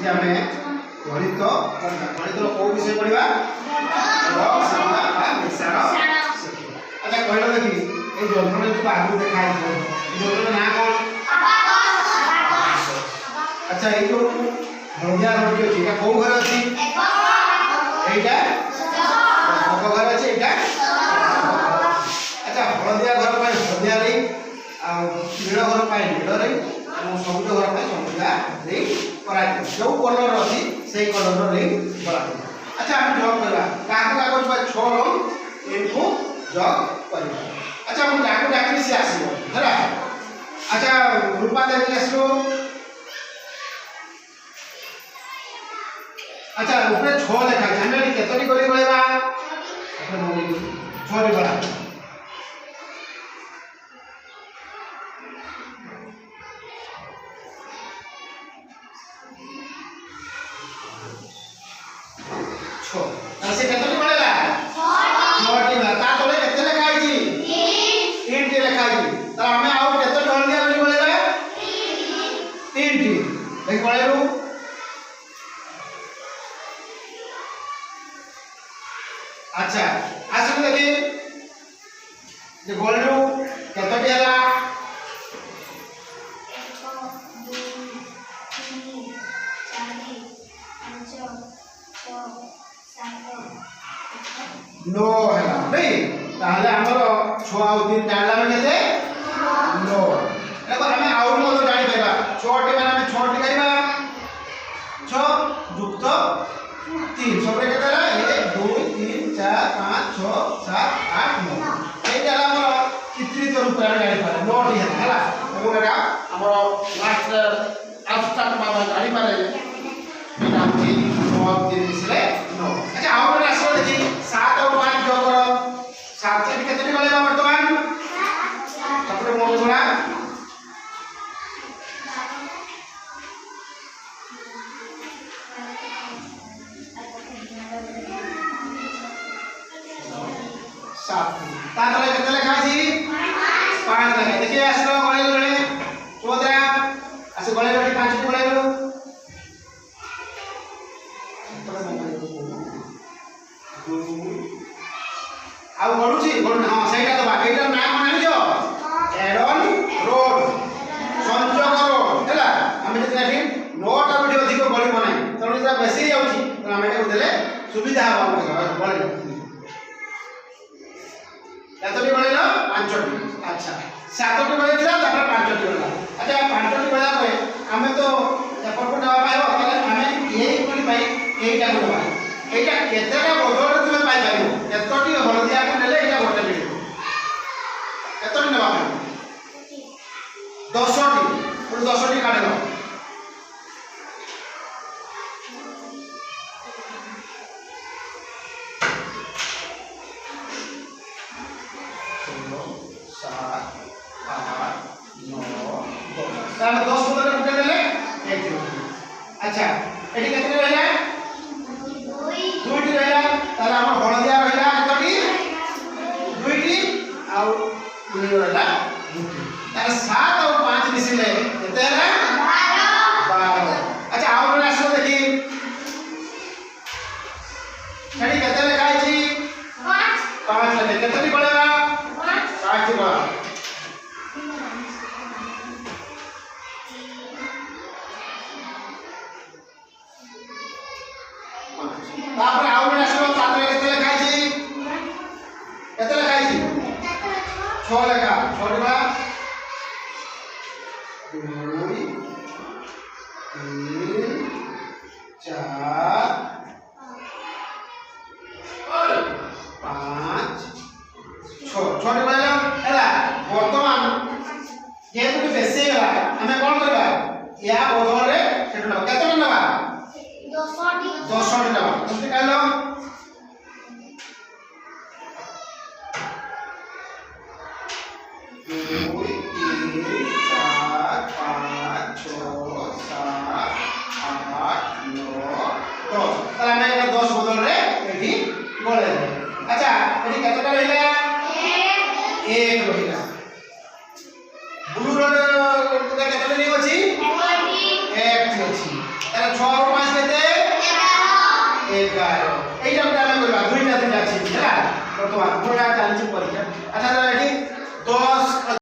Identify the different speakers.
Speaker 1: जे आमे गणित गणित रो को विषय पढ़िबा रो संख्या आ मिश्रण शिखिबा। अच्छा कहलो देखि ए जोड़ने तो आगु देखाई दो जोड़ने ना कोन अबाकस। अच्छा ए जो हळदिया रोटी अछि का को घर अछि एटा को घर अछि एटा। अच्छा हळदिया घर पर हळदिया रे आ नील घर पर नील रे और सबुज घर पर सबुज रे करा जो कलर अछि सेही कलर रे करा। अच्छा हम जॉब करबा कागज कागज पर 6 इनको जॉब करबा। अच्छा हम डाकू डाकरी से आसीबो हैला। अच्छा रूपा देवी आसलो। अच्छा ऊपर 6 लिखा है हमें केतनी गली गलेबा अपन 6 रे बड़ा 6 ऐसे केतनी गलेला 6 टी ता तले केते लिखा है जी 3 टी लिखा है त हमें आउ केते ढल दिया गली गलेला 3 टी देख गलेलु। अच्छा आसु देखि जे गोल्डू केतटी हला 9 हला नहीं ताहले हमर 6 आउ 3 डाला में केते 9 एबो हमें आउ न तो जानि पाइबा 6 टी माने हमें 6 टी करबा 6 युक्त 3 सबरे केते हला 1 2 3 4 5 6 7 8 9 एटा हमर चित्रित रूप रे जानि पारे 9 टी हला एबो एटा हमर लास्ट अब्स्ट्रैक्ट माने जानि पारे एटा की 9 3 मिसले 9। अच्छा आउ आसो देखि 7 और 5 जोड़ करो 7 से कितने गलेबा वर्तमान अपने मोल गुणा 7 तातले केते लिखा छी 5 लिखा देखिए आसलो गले गले 14 आसे गले गले 5 गले गलो आउ गडुची गड हां सेटा दबा एटा नाम मानि जो एडन रोड संजोग रोड हैला हमें जति नाठी 9 टा वीडियो अधिक गली बनाई तण इटा बेसी जाउची त हमें एटा देले सुविधा हबा गले एतटी गले ना 5 टी। अच्छा 7 टी गले थिला तापर 5 टी गला। अच्छा 5 टी गला परे हमें तो एपर को दबा पाइबो ताले हमें एई कोली पाई एटा को दबा एटा केतेटा बदल तुमे पाई पाइबो एतटी हळदिया को नेले एटा गोटे मिलिबो एतटी नबा पाइबो 10 टी पुर 10 टी काढेलो 10 बदल गुटे नेले 1 टी। अच्छा एटी केते रहला 2 टी रहला ताले हमर हळदिया रहला केतटी 2 टी आ नील रहला 2 टी ताले 7 और 5 मिसिले केते रहला 12। अच्छा आउ रे आसो देखि एटी केते लिखाई छी 5 लिखे केतटी गलेबा 5 टी गला। तापर आउ रे आसो तातले केते लिखाई छी केते लिखाई छी 6 लिखा 6 टी बा 2 3 4 और 5 6 टी गला हैला। वर्तमान जेतु बेसी गला हमें कोन करबा या बदल रे सेटो केते नबा 10 टी नबा 10 टी कहलो 2 3 4 5 6 7 8 9 10 ताले हमें एटा 10 बदल रे एठी गले। अच्छा एठी केतेटा रहिला 1 रहिला। ब्लू रोड केतेटा नी अछि 1 टी अछि ताले 6 और 11 এইটা আমরা করবা দুইটা দুইটা আছে ହେଲା বর্তমান পুরা চালিছে পরীক্ষা আচ্ছা